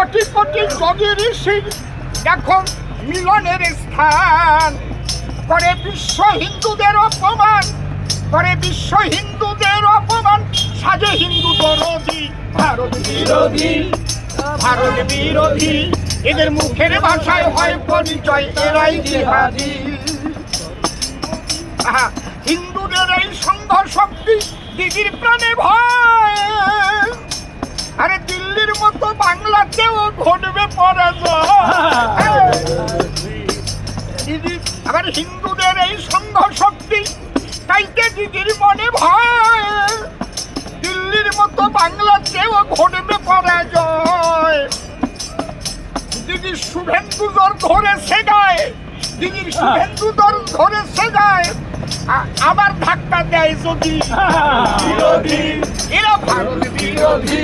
কোটি কোটি যোগী ঋষি দেখো মিলনের স্থান, করে বিশ্ব হিন্দুদের অপমান, করে বিশ্ব হিন্দুদের অপমান, সাজে হিন্দু দরদি ভারত বিরোধী, ভারত বিরোধী। এদের মুখের ভাষায় হয় পরিচয় এরাই জিহাদি। হিন্দুদের এই সংঘ শক্তি দিদির প্রাণে ভয়, আরে দিল্লির মতো বাংলাতেও ঘটবে পরাজয়। দিদি আবার হিন্দুদের এই সংঘ শক্তি তাইতে দিদির মনে ভয়, দিল্লির মতো বাংলাতেও ঘটবে পরাজয়। দিদির শুভেন্দু দর ধরেছে গায়ে, দিদির শুভেন্দু দর ধরেছে গায়ে, আবার ধাক্কা দেয় যদি বিরোধী, এরা ভারত বিরোধী।